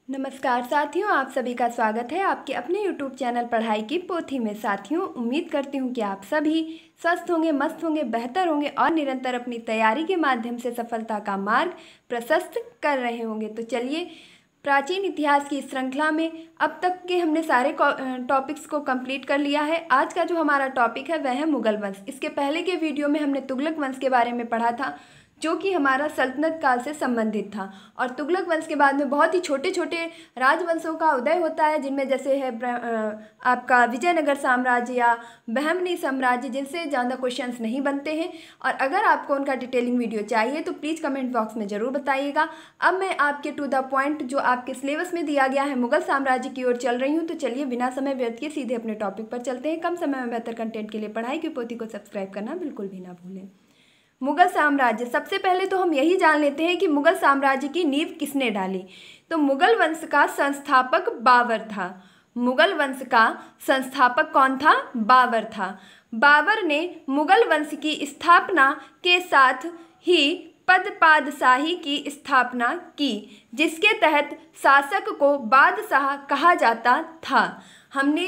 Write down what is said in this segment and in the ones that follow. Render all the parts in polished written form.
नमस्कार साथियों, आप सभी का स्वागत है आपके अपने YouTube चैनल पढ़ाई की पोथी में। साथियों, उम्मीद करती हूँ कि आप सभी स्वस्थ होंगे, मस्त होंगे, बेहतर होंगे और निरंतर अपनी तैयारी के माध्यम से सफलता का मार्ग प्रशस्त कर रहे होंगे। तो चलिए, प्राचीन इतिहास की श्रृंखला में अब तक के हमने सारे टॉपिक्स को कंप्लीट कर लिया है। आज का जो हमारा टॉपिक है वह है मुगल वंश। इसके पहले के वीडियो में हमने तुगलक वंश के बारे में पढ़ा था, जो कि हमारा सल्तनत काल से संबंधित था। और तुगलक वंश के बाद में बहुत ही छोटे छोटे राजवंशों का उदय होता है, जिनमें जैसे है आपका विजयनगर साम्राज्य या बहमनी साम्राज्य, जिनसे ज़्यादा क्वेश्चंस नहीं बनते हैं। और अगर आपको उनका डिटेलिंग वीडियो चाहिए तो प्लीज़ कमेंट बॉक्स में ज़रूर बताइएगा। अब मैं आपके टू द पॉइंट जो आपके सिलेबस में दिया गया है मुगल साम्राज्य की ओर चल रही हूँ। तो चलिए, बिना समय व्यर्थ किए सीधे अपने टॉपिक पर चलते हैं। कम समय में बेहतर कंटेंट के लिए पढ़ाई की पोथी को सब्सक्राइब करना बिल्कुल भी ना भूलें। मुगल साम्राज्य, सबसे पहले तो हम यही जान लेते हैं कि मुगल साम्राज्य की नींव किसने डाली। तो मुगल वंश का संस्थापक बाबर था। मुगल वंश का संस्थापक कौन था? बाबर था। बाबर ने मुगल वंश की स्थापना के साथ ही पद पादशाही की स्थापना की, जिसके तहत शासक को बादशाह कहा जाता था। हमने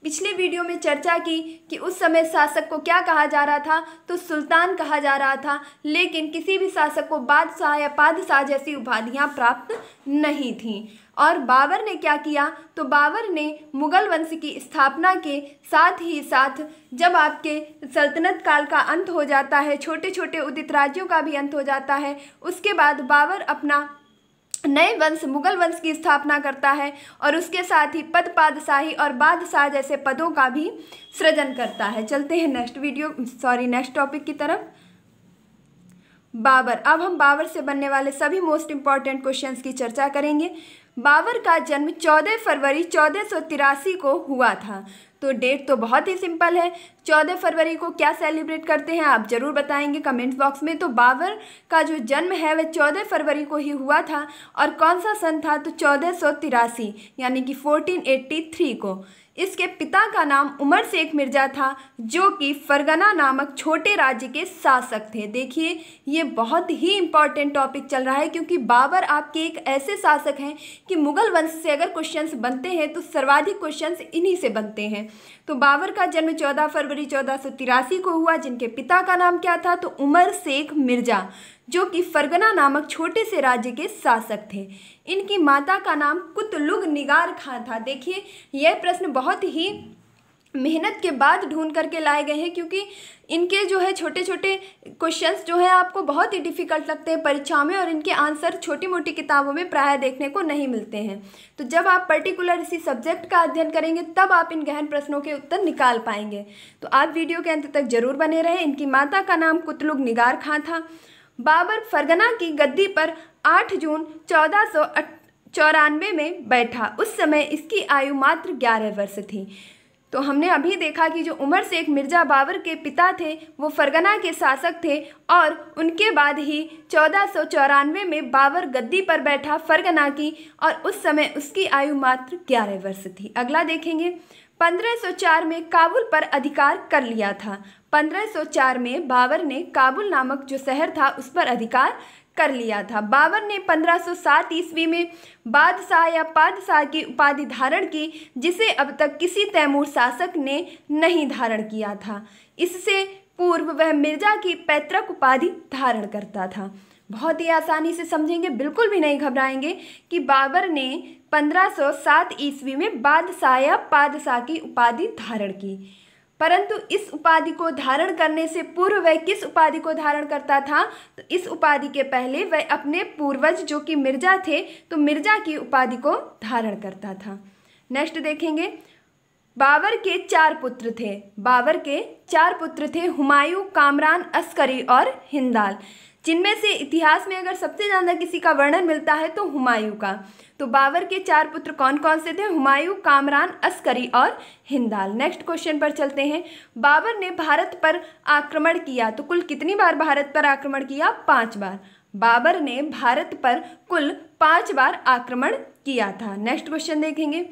पिछले वीडियो में चर्चा की कि उस समय शासक को क्या कहा जा रहा था, तो सुल्तान कहा जा रहा था। लेकिन किसी भी शासक को बादशाह या पादशाह जैसी उपाधियां प्राप्त नहीं थीं। और बाबर ने क्या किया, तो बाबर ने मुगल वंश की स्थापना के साथ ही साथ जब आपके सल्तनत काल का अंत हो जाता है, छोटे छोटे उदित राज्यों का भी अंत हो जाता है, उसके बाद बाबर अपना नए वंश मुगल वंश की स्थापना करता है और उसके साथ ही पद पादशाही और बादशाह जैसे पदों का भी सृजन करता है। चलते हैं नेक्स्ट टॉपिक की तरफ। बाबर। अब हम बाबर से बनने वाले सभी मोस्ट इंपॉर्टेंट क्वेश्चंस की चर्चा करेंगे। बाबर का जन्म 14 फरवरी 1483 को हुआ था। तो डेट तो बहुत ही सिंपल है। 14 फरवरी को क्या सेलिब्रेट करते हैं आप ज़रूर बताएंगे कमेंट बॉक्स में। तो बाबर का जो जन्म है वह 14 फरवरी को ही हुआ था। और कौन सा सन था? तो 1483 यानी कि 1483 को। इसके पिता का नाम उमर शेख मिर्जा था, जो कि फरगना नामक छोटे राज्य के शासक थे। देखिए, ये बहुत ही इंपॉर्टेंट टॉपिक चल रहा है, क्योंकि बाबर आपके एक ऐसे शासक हैं कि मुगल वंश से अगर क्वेश्चंस बनते हैं तो सर्वाधिक क्वेश्चंस इन्हीं से बनते हैं। तो बाबर का जन्म 14 फरवरी 1483 को हुआ, जिनके पिता का नाम क्या था? तो उमर शेख मिर्जा, जो कि फरगना नामक छोटे से राज्य के शासक थे। इनकी माता का नाम कुतलुग निगार खां था। देखिए, यह प्रश्न बहुत ही मेहनत के बाद ढूंढ करके लाए गए हैं, क्योंकि इनके जो है छोटे छोटे क्वेश्चंस जो है आपको बहुत ही डिफिकल्ट लगते हैं परीक्षाओं में, और इनके आंसर छोटी मोटी किताबों में प्रायः देखने को नहीं मिलते हैं। तो जब आप पर्टिकुलर इसी सब्जेक्ट का अध्ययन करेंगे तब आप इन गहन प्रश्नों के उत्तर निकाल पाएंगे। तो आप वीडियो के अंत तक जरूर बने रहें। इनकी माता का नाम कुतलुग निगार खां था। बाबर फरगना की गद्दी पर 8 जून 1494 में बैठा। उस समय इसकी आयु मात्र 11 वर्ष थी। तो हमने अभी देखा कि जो उमर शेख मिर्जा बाबर के पिता थे वो फरगना के शासक थे, और उनके बाद ही 1494 में बाबर गद्दी पर बैठा फरगना की, और उस समय उसकी आयु मात्र 11 वर्ष थी। अगला देखेंगे। 1504 में काबुल पर अधिकार कर लिया था। 1504 में बाबर ने काबुल नामक जो शहर था उस पर अधिकार कर लिया था। बाबर ने 1507 ईस्वी में बादशाह या पादशाह की उपाधि धारण की, जिसे अब तक किसी तैमूर शासक ने नहीं धारण किया था। इससे पूर्व वह मिर्जा की पैतृक उपाधि धारण करता था। बहुत ही आसानी से समझेंगे, बिल्कुल भी नहीं घबराएंगे कि बाबर ने 1507 ईस्वी में बादशाह या पादशाह की उपाधि धारण की, परंतु इस उपाधि को धारण करने से पूर्व वह किस उपाधि को धारण करता था? तो इस उपाधि के पहले वह अपने पूर्वज जो कि मिर्जा थे, तो मिर्जा की उपाधि को धारण करता था। नेक्स्ट देखेंगे। बाबर के 4 पुत्र थे। बाबर के 4 पुत्र थे, हुमायूं, कामरान, अस्करी और हिंदाल, जिनमें से इतिहास में अगर सबसे ज़्यादा किसी का वर्णन मिलता है तो हुमायूं का। तो बाबर के 4 पुत्र कौन कौन से थे? हुमायूं, कामरान, अस्करी और हिंदाल। नेक्स्ट क्वेश्चन पर चलते हैं। बाबर ने भारत पर आक्रमण किया, तो कुल कितनी बार भारत पर आक्रमण किया? 5 बार। बाबर ने भारत पर कुल 5 बार आक्रमण किया था। नेक्स्ट क्वेश्चन देखेंगे।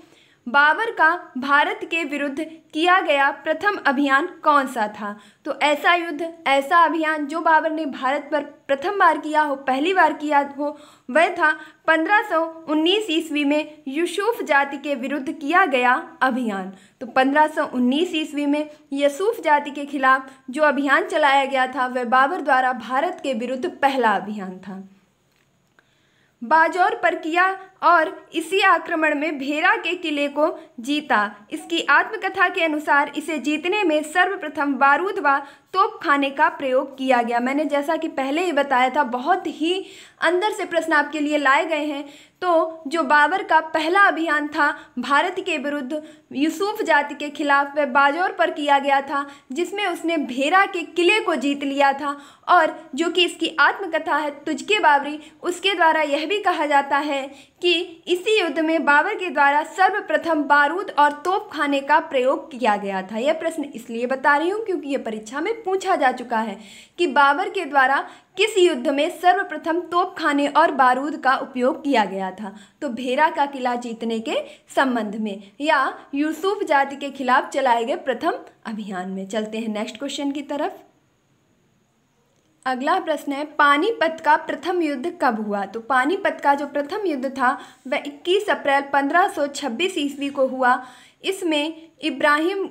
बाबर का भारत के विरुद्ध किया गया प्रथम अभियान कौन सा था? तो ऐसा युद्ध, ऐसा अभियान जो बाबर ने भारत पर प्रथम बार किया हो, पहली बार किया हो, वह था 1519 ईस्वी में यूसुफ जाति के विरुद्ध किया गया अभियान। तो 1519 ईस्वी में यूसुफ जाति के खिलाफ जो अभियान चलाया गया था वह बाबर द्वारा भारत के विरुद्ध पहला अभियान था। बाजौर पर किया और इसी आक्रमण में भेरा के किले को जीता। इसकी आत्मकथा के अनुसार इसे जीतने में सर्वप्रथम बारूद व तोपखाने का प्रयोग किया गया। मैंने जैसा कि पहले ही बताया था, बहुत ही अंदर से प्रश्न आपके लिए लाए गए हैं। तो जो बाबर का पहला अभियान था भारत के विरुद्ध यूसुफ जाति के खिलाफ, वह बाजौर पर किया गया था, जिसमें उसने भेरा के किले को जीत लिया था। और जो कि इसकी आत्मकथा है तुझके बाबरी, उसके द्वारा यह भी कहा जाता है कि इसी युद्ध में बाबर के द्वारा सर्वप्रथम बारूद और तोपखाने का प्रयोग किया गया था। यह प्रश्न इसलिए बता रही हूँ क्योंकि यह परीक्षा में पूछा जा चुका है कि बाबर के द्वारा किस युद्ध में सर्वप्रथम तोपखाने और बारूद का उपयोग किया गया था। तो भेरा का किला जीतने के संबंध में या यूसुफ जाति के खिलाफ चलाए गए प्रथम अभियान में। चलते हैं नेक्स्ट क्वेश्चन की तरफ। अगला प्रश्न है, पानीपत का प्रथम युद्ध कब हुआ? तो पानीपत का जो प्रथम युद्ध था वह 21 अप्रैल 1526 ईस्वी को हुआ। इसमें इब्राहिम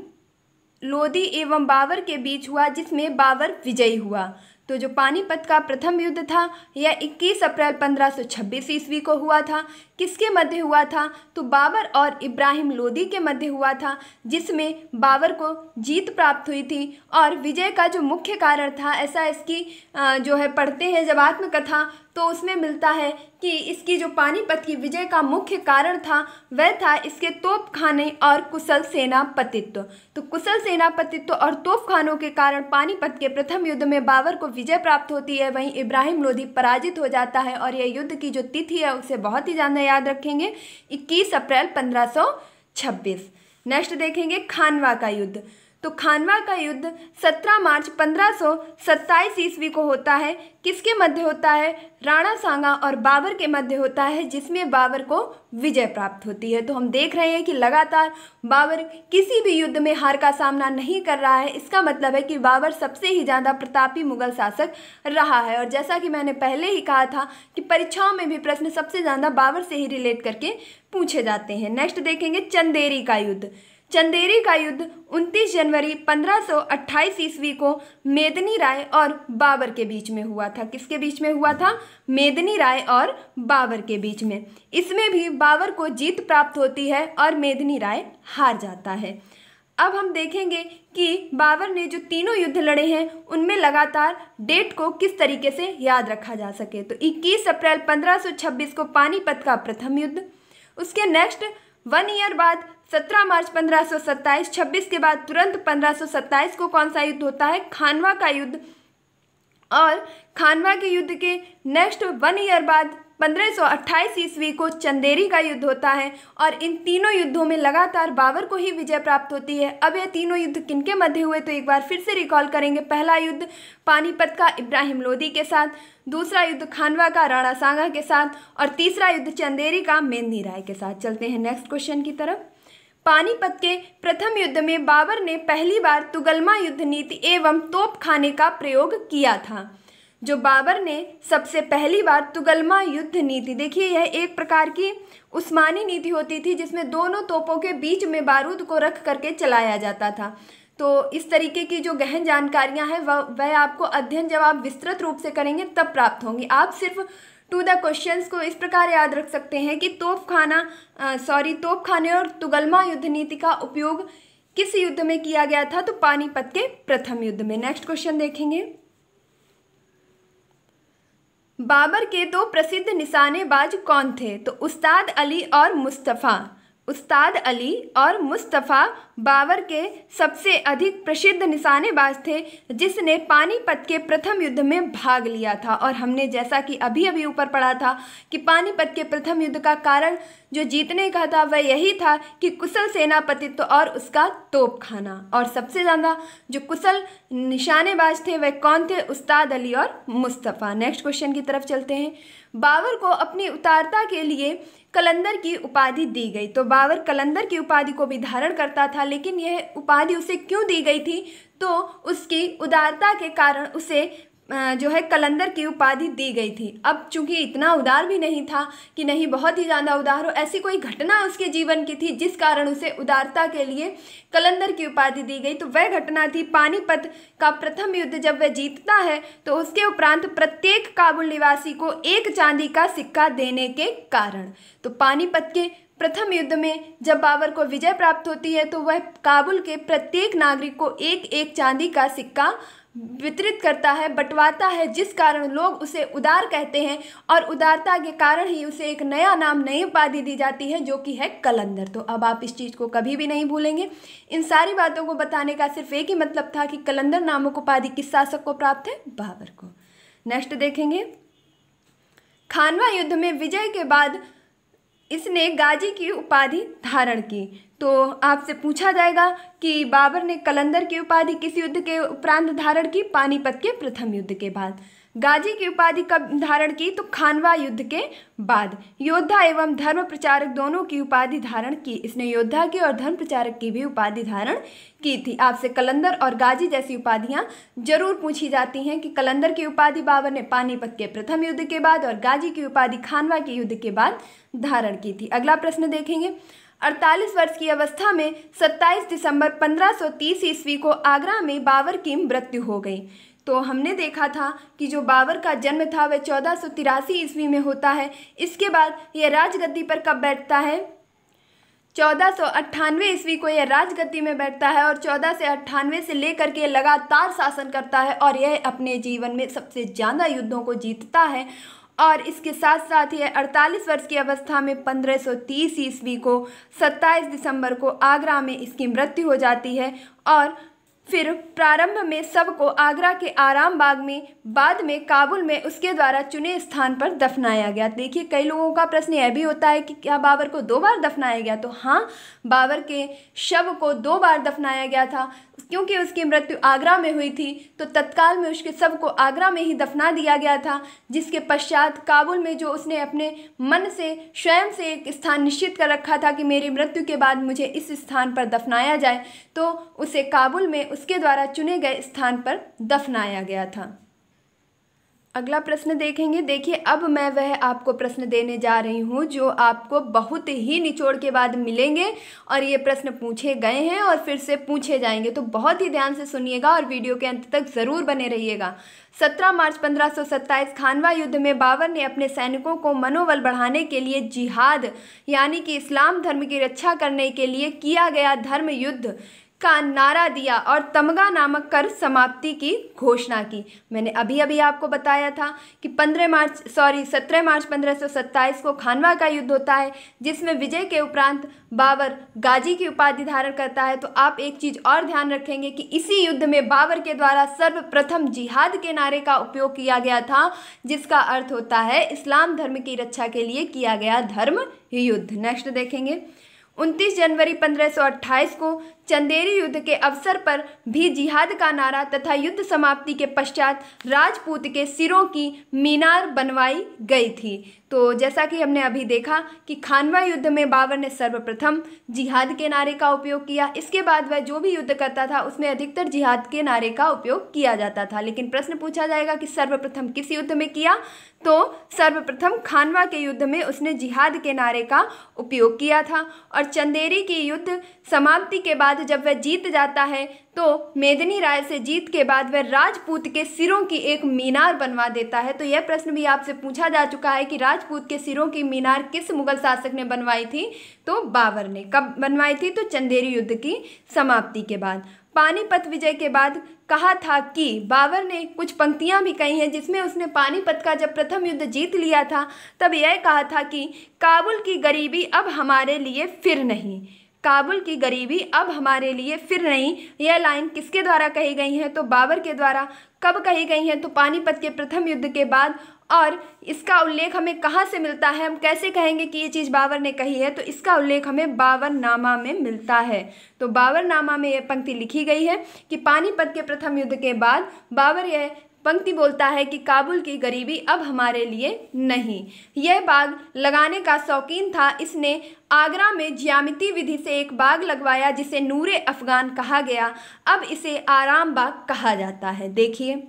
लोदी एवं बाबर के बीच हुआ, जिसमें बाबर विजयी हुआ। तो जो पानीपत का प्रथम युद्ध था यह 21 अप्रैल 1526 ईस्वी को हुआ था। किसके मध्य हुआ था? तो बाबर और इब्राहिम लोदी के मध्य हुआ था, जिसमें बाबर को जीत प्राप्त हुई थी। और विजय का जो मुख्य कारण था, ऐसा इसकी जो है पढ़ते हैं जब आत्मकथा, तो उसमें मिलता है कि इसकी जो पानीपत की विजय का मुख्य कारण था वह था इसके तोपखाने और कुशल सेनापतित्व। तो कुशल सेनापतित्व और तोपखानों के कारण पानीपत के प्रथम युद्ध में बाबर को विजय प्राप्त होती है, वहीं इब्राहिम लोदी पराजित हो जाता है। और यह युद्ध की जो तिथि है उसे बहुत ही ज़्यादा याद रखेंगे, 21 अप्रैल 1526। नेक्स्ट देखेंगे खानवा का युद्ध। तो खानवा का युद्ध 17 मार्च 1527 ईस्वी को होता है। किसके मध्य होता है? राणा सांगा और बाबर के मध्य होता है, जिसमें बाबर को विजय प्राप्त होती है। तो हम देख रहे हैं कि लगातार बाबर किसी भी युद्ध में हार का सामना नहीं कर रहा है। इसका मतलब है कि बाबर सबसे ही ज़्यादा प्रतापी मुगल शासक रहा है। और जैसा कि मैंने पहले ही कहा था कि परीक्षाओं में भी प्रश्न सबसे ज़्यादा बाबर से ही रिलेट करके पूछे जाते हैं। नेक्स्ट देखेंगे चंदेरी का युद्ध। चंदेरी का युद्ध 29 जनवरी 1528 ईस्वी को मेदिनी राय और बाबर के बीच में हुआ था। किसके बीच में हुआ था? मेदिनी राय और बाबर के बीच में। इसमें भी बाबर को जीत प्राप्त होती है और मेदिनी राय हार जाता है। अब हम देखेंगे कि बाबर ने जो तीनों युद्ध लड़े हैं उनमें लगातार डेट को किस तरीके से याद रखा जा सके। तो 21 अप्रैल 1526 को पानीपत का प्रथम युद्ध, उसके नेक्स्ट 1 ईयर बाद 17 मार्च 1527, 26 के बाद तुरंत 1527 को कौन सा युद्ध होता है? खानवा का युद्ध। और खानवा के युद्ध के नेक्स्ट 1 ईयर बाद 1528 ईस्वी को चंदेरी का युद्ध होता है। और इन तीनों युद्धों में लगातार बाबर को ही विजय प्राप्त होती है। अब ये तीनों युद्ध किनके मध्य हुए? तो एक बार फिर से रिकॉल करेंगे। पहला युद्ध पानीपत का इब्राहिम लोदी के साथ, दूसरा युद्ध खानवा का राणा सांगा के साथ, और तीसरा युद्ध चंदेरी का मेदिनी राय के साथ। चलते हैं नेक्स्ट क्वेश्चन की तरफ। पानीपत के प्रथम युद्ध में बाबर ने पहली बार तुगलमा युद्ध नीति एवं तोपखाने का प्रयोग किया था। जो बाबर ने सबसे पहली बार तुगलमा युद्ध नीति, देखिए यह एक प्रकार की उस्मानी नीति होती थी जिसमें दोनों तोपों के बीच में बारूद को रख करके चलाया जाता था। तो इस तरीके की जो गहन जानकारियां हैं वह आपको अध्ययन जब आप विस्तृत रूप से करेंगे तब प्राप्त होंगी। आप सिर्फ टू द क्वेश्चंस को इस प्रकार याद रख सकते हैं कि तोपखाने और तुगलमा युद्ध नीति का उपयोग किस युद्ध में किया गया था? तो पानीपत के प्रथम युद्ध में। नेक्स्ट क्वेश्चन देखेंगे। बाबर के 2 प्रसिद्ध निशानेबाज कौन थे? तो उस्ताद अली और मुस्तफ़ा। उस्ताद अली और मुस्तफ़ा बाबर के सबसे अधिक प्रसिद्ध निशानेबाज थे, जिसने पानीपत के प्रथम युद्ध में भाग लिया था। और हमने जैसा कि अभी अभी ऊपर पढ़ा था कि पानीपत के प्रथम युद्ध का कारण जो जीतने का था वह यही था कि कुशल सेनापतित्व और उसका तोपखाना। और सबसे ज़्यादा जो कुशल निशानेबाज थे वह कौन थे? उस्ताद अली और मुस्तफ़ा। नेक्स्ट क्वेश्चन की तरफ चलते हैं। बाबर को अपनी उदारता के लिए कलंदर की उपाधि दी गई। तो बाबर कलंदर की उपाधि को भी धारण करता था, लेकिन यह उपाधि उसे क्यों दी गई थी? तो उसकी उदारता के कारण उसे जो है कलंदर की उपाधि दी गई थी। अब चूंकि इतना उदार भी नहीं था कि नहीं बहुत ही ज़्यादा उदार हो, ऐसी कोई घटना उसके जीवन की थी जिस कारण उसे उदारता के लिए कलंदर की उपाधि दी गई। तो वह घटना थी पानीपत का प्रथम युद्ध। जब वह जीतता है तो उसके उपरांत प्रत्येक काबुल निवासी को 1 चांदी का सिक्का देने के कारण। तो पानीपत के प्रथम युद्ध में जब बाबर को विजय प्राप्त होती है तो वह काबुल के प्रत्येक नागरिक को 1-1 चांदी का सिक्का वितरित करता है, बंटवाता है, जिस कारण लोग उसे उदार कहते हैं और उदारता के कारण ही उसे एक नया नाम, नई उपाधि दी जाती है जो कि है कलंदर। तो अब आप इस चीज़ को कभी भी नहीं भूलेंगे। इन सारी बातों को बताने का सिर्फ एक ही मतलब था कि कलंदर नामक उपाधि किस शासक को प्राप्त है? बाबर को। नेक्स्ट देखेंगे, खानवा युद्ध में विजय के बाद इसने गाजी की उपाधि धारण की। तो आपसे पूछा जाएगा कि बाबर ने कलंदर की उपाधि किस युद्ध के उपरांत धारण की? पानीपत के प्रथम युद्ध के बाद। गाजी की उपाधि कब धारण की? तो खानवा युद्ध के बाद। योद्धा एवं धर्म प्रचारक दोनों की उपाधि धारण की। इसने योद्धा की और धर्म प्रचारक की भी उपाधि धारण की थी। आपसे कलंदर और गाजी जैसी उपाधियां जरूर पूछी जाती हैं कि कलंदर की उपाधि बाबर ने पानीपत के प्रथम युद्ध के बाद और गाजी की उपाधि खानवा के युद्ध के बाद धारण की थी। अगला प्रश्न देखेंगे, 48 वर्ष की अवस्था में 27 दिसंबर 1530 ईस्वी को आगरा में बाबर की मृत्यु हो गई। तो हमने देखा था कि जो बाबर का जन्म था वह 1483 ईस्वी में होता है। इसके बाद यह राजगद्दी पर कब बैठता है? 1498 ईस्वी को यह राजगद्दी में बैठता है और 14 से 98 से लेकर के लगातार शासन करता है और यह अपने जीवन में सबसे ज़्यादा युद्धों को जीतता है। और इसके साथ साथ ही 48 वर्ष की अवस्था में 1530 ईस्वी को 27 दिसंबर को आगरा में इसकी मृत्यु हो जाती है और फिर प्रारंभ में सबको आगरा के आराम बाग में, बाद में काबुल में उसके द्वारा चुने स्थान पर दफनाया गया। देखिए, कई लोगों का प्रश्न यह भी होता है कि क्या बाबर को 2 बार दफनाया गया? तो हाँ, बाबर के शव को 2 बार दफनाया गया था। क्योंकि उसकी मृत्यु आगरा में हुई थी तो तत्काल में उसके शव को आगरा में ही दफना दिया गया था, जिसके पश्चात काबुल में जो उसने अपने मन से स्वयं से एक स्थान निश्चित कर रखा था कि मेरी मृत्यु के बाद मुझे इस स्थान पर दफनाया जाए, तो उसे काबुल में उसके द्वारा चुने गए स्थान पर दफनाया गया था। अगला प्रश्न देखेंगे। देखिए, अब मैं वह आपको प्रश्न देने जा रही हूँ जो आपको बहुत ही निचोड़ के बाद मिलेंगे और ये प्रश्न पूछे गए हैं और फिर से पूछे जाएंगे, तो बहुत ही ध्यान से सुनिएगा और वीडियो के अंत तक ज़रूर बने रहिएगा। 17 मार्च 1527 खानवा युद्ध में बाबर ने अपने सैनिकों को मनोबल बढ़ाने के लिए जिहाद यानी कि इस्लाम धर्म की रक्षा करने के लिए किया गया धर्म युद्ध का नारा दिया और तमगा नामक कर समाप्ति की घोषणा की। मैंने अभी अभी आपको बताया था कि 17 मार्च 1527 को खानवा का युद्ध होता है, जिसमें विजय के उपरांत बाबर गाजी की उपाधि धारण करता है। तो आप एक चीज़ और ध्यान रखेंगे कि इसी युद्ध में बाबर के द्वारा सर्वप्रथम जिहाद के नारे का उपयोग किया गया था, जिसका अर्थ होता है इस्लाम धर्म की रक्षा के लिए किया गया धर्म युद्ध। नेक्स्ट देखेंगे, 29 जनवरी 1528 को चंदेरी युद्ध के अवसर पर भी जिहाद का नारा तथा युद्ध समाप्ति के पश्चात राजपूत के सिरों की मीनार बनवाई गई थी। तो जैसा कि हमने अभी देखा कि खानवा युद्ध में बाबर ने सर्वप्रथम जिहाद के नारे का उपयोग किया। इसके बाद वह जो भी युद्ध करता था उसमें अधिकतर जिहाद के नारे का उपयोग किया जाता था। लेकिन प्रश्न पूछा जाएगा कि सर्वप्रथम किस युद्ध में किया? तो सर्वप्रथम खानवा के युद्ध में उसने जिहाद के नारे का उपयोग किया था। और चंदेरी की युद्ध समाप्ति के बाद जब वह जीत जाता है तो मेदिनी राय से जीत के बाद वह राजपूत के सिरों की एक मीनार बनवा देता है। तो यह प्रश्न भी आपसे पूछा जा चुका है कि राजपूत के सिरों की मीनार किस मुगल शासक ने बनवाई थी? तो बाबर ने। कब बनवाई थी? तो चंदेरी युद्ध की समाप्ति के बाद। पानीपत विजय के बाद कहा था कि बाबर ने कुछ पंक्तियां भी कही हैं जिसमें उसने पानीपत का जब प्रथम युद्ध जीत लिया था तब यह कहा था कि काबुल की गरीबी अब हमारे लिए फिर नहीं, काबुल की गरीबी अब हमारे लिए फिर नहीं। यह लाइन किसके द्वारा कही गई है? तो बाबर के द्वारा। कब कही गई है? तो पानीपत के प्रथम युद्ध के बाद। और इसका उल्लेख हमें कहाँ से मिलता है? हम कैसे कहेंगे कि ये चीज़ बाबर ने कही है? तो इसका उल्लेख हमें बाबरनामा में मिलता है। तो बाबरनामा में यह पंक्ति लिखी गई है कि पानीपत के प्रथम युद्ध के बाद बाबर यह पंक्ति बोलता है कि काबुल की गरीबी अब हमारे लिए नहीं। यह बाग लगाने का शौकीन था। इसने आगरा में ज्यामिति विधि से एक बाग लगवाया जिसे नूरे अफगान कहा गया। अब इसे आराम बाग कहा जाता है। देखिए,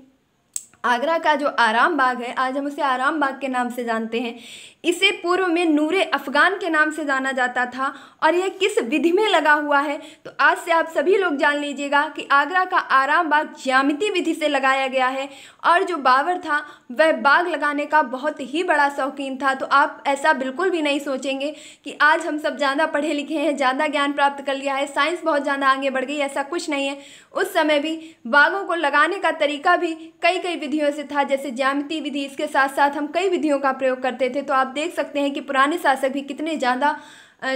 आगरा का जो आराम बाग है, आज हम उसे आराम बाग के नाम से जानते हैं। इसे पूर्व में नूरे अफगान के नाम से जाना जाता था। और यह किस विधि में लगा हुआ है, तो आज से आप सभी लोग जान लीजिएगा कि आगरा का आराम बाग ज्यामिति विधि से लगाया गया है। और जो बाबर था वह बाग लगाने का बहुत ही बड़ा शौकीन था। तो आप ऐसा बिल्कुल भी नहीं सोचेंगे कि आज हम सब ज़्यादा पढ़े लिखे हैं, ज़्यादा ज्ञान प्राप्त कर लिया है, साइंस बहुत ज़्यादा आगे बढ़ गई, ऐसा कुछ नहीं है। उस समय भी बागों को लगाने का तरीका भी कई विधियों से था, जैसे ज्यामिति विधि। इसके साथ साथ हम कई विधियों का प्रयोग करते थे। तो आप देख सकते हैं कि पुराने शासक भी कितने ज़्यादा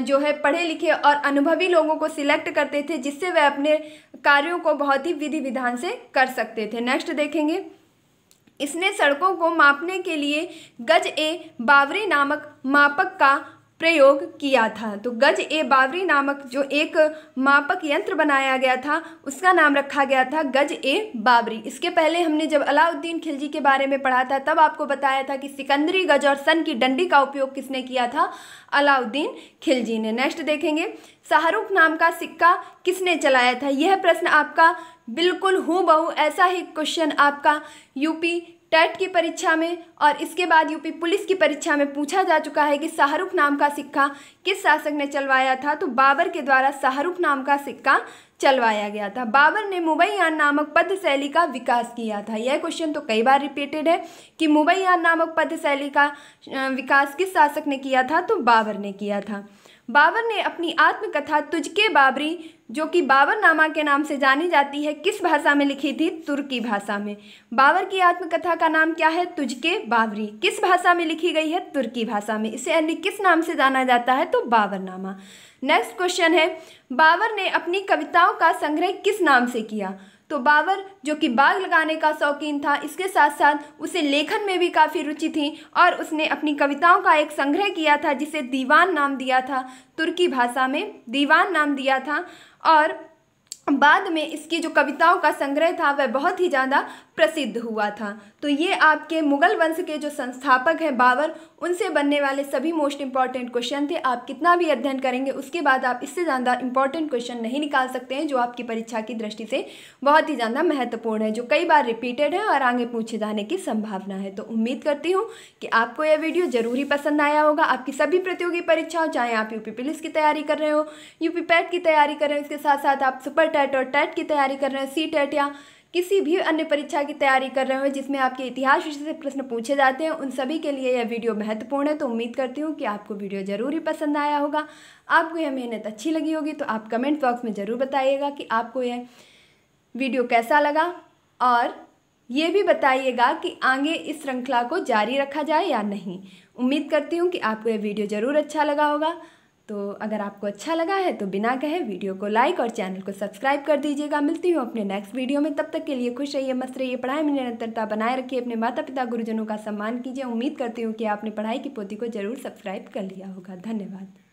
जो है पढ़े लिखे और अनुभवी लोगों को सिलेक्ट करते थे, जिससे वह अपने कार्यों को बहुत ही विधि विधान से कर सकते थे। नेक्स्ट देखेंगे, इसने सड़कों को मापने के लिए गज ए बावरी नामक मापक का प्रयोग किया था। तो गज ए बावरी नामक जो एक मापक यंत्र बनाया गया था, उसका नाम रखा गया था गज ए बावरी। इसके पहले हमने जब अलाउद्दीन खिलजी के बारे में पढ़ा था, तब आपको बताया था कि सिकंदरी गज और सन की डंडी का उपयोग किसने किया था? अलाउद्दीन खिलजी ने। नेक्स्ट देखेंगे, शाहरुख नाम का सिक्का किसने चलाया था? यह प्रश्न आपका बिल्कुल हूबहू ऐसा ही क्वेश्चन आपका यूपी टेट की परीक्षा में और इसके बाद यूपी पुलिस की परीक्षा में पूछा जा चुका है कि शाहरुख नाम का सिक्का किस शासक ने चलवाया था? तो बाबर के द्वारा शाहरुख नाम का सिक्का चलवाया गया था। बाबर ने मुबैयान नामक पद्य शैली का विकास किया था। यह क्वेश्चन तो कई बार रिपीटेड है कि मुबैयान नामक पद्य शैली का विकास किस शासक ने किया था? तो बाबर ने किया था। बाबर ने अपनी आत्मकथा तुझके बाबरी, जो कि बाबरनामा के नाम से जानी जाती है, किस भाषा में लिखी थी? तुर्की भाषा में। बाबर की आत्मकथा का नाम क्या है? तुझके बाबरी। किस भाषा में लिखी गई है? तुर्की भाषा में। इसे अन्य किस नाम से जाना जाता है? तो बाबरनामा। नेक्स्ट क्वेश्चन है, बाबर ने अपनी कविताओं का संग्रह किस नाम से किया? तो बाबर जो कि बाग लगाने का शौकीन था, इसके साथ साथ उसे लेखन में भी काफ़ी रुचि थी और उसने अपनी कविताओं का एक संग्रह किया था जिसे दीवान नाम दिया था। तुर्की भाषा में दीवान नाम दिया था। और बाद में इसकी जो कविताओं का संग्रह था वह बहुत ही ज़्यादा प्रसिद्ध हुआ था। तो ये आपके मुगल वंश के जो संस्थापक हैं बाबर, उनसे बनने वाले सभी मोस्ट इंपॉर्टेंट क्वेश्चन थे। आप कितना भी अध्ययन करेंगे उसके बाद आप इससे ज़्यादा इंपॉर्टेंट क्वेश्चन नहीं निकाल सकते हैं, जो आपकी परीक्षा की दृष्टि से बहुत ही ज़्यादा महत्वपूर्ण है, जो कई बार रिपीटेड है और आगे पूछे जाने की संभावना है। तो उम्मीद करती हूँ कि आपको यह वीडियो ज़रूर ही पसंद आया होगा। आपकी सभी प्रतियोगी परीक्षाओं, चाहे आप यूपी पुलिस की तैयारी कर रहे हो, यूपी पैट की तैयारी कर रहे हो, इसके साथ साथ आप सुपर टेट और टेट की तैयारी कर रहे हो, सी टेट या किसी भी अन्य परीक्षा की तैयारी कर रहे हो जिसमें आपके इतिहास विषय से प्रश्न पूछे जाते हैं, उन सभी के लिए यह वीडियो महत्वपूर्ण है। तो उम्मीद करती हूँ कि आपको वीडियो ज़रूर ही पसंद आया होगा। आपको यह मेहनत अच्छी लगी होगी तो आप कमेंट बॉक्स में ज़रूर बताइएगा कि आपको यह वीडियो कैसा लगा, और ये भी बताइएगा कि आगे इस श्रृंखला को जारी रखा जाए या नहीं। उम्मीद करती हूँ कि आपको यह वीडियो ज़रूर अच्छा लगा होगा। तो अगर आपको अच्छा लगा है तो बिना कहे वीडियो को लाइक और चैनल को सब्सक्राइब कर दीजिएगा। मिलती हूँ अपने नेक्स्ट वीडियो में। तब तक के लिए खुश रहिए, मस्त रहिए, पढ़ाई में निरंतरता बनाए रखिए, अपने माता पिता गुरुजनों का सम्मान कीजिए। उम्मीद करती हूँ कि आपने पढ़ाई की पोथी को जरूर सब्सक्राइब कर लिया होगा। धन्यवाद।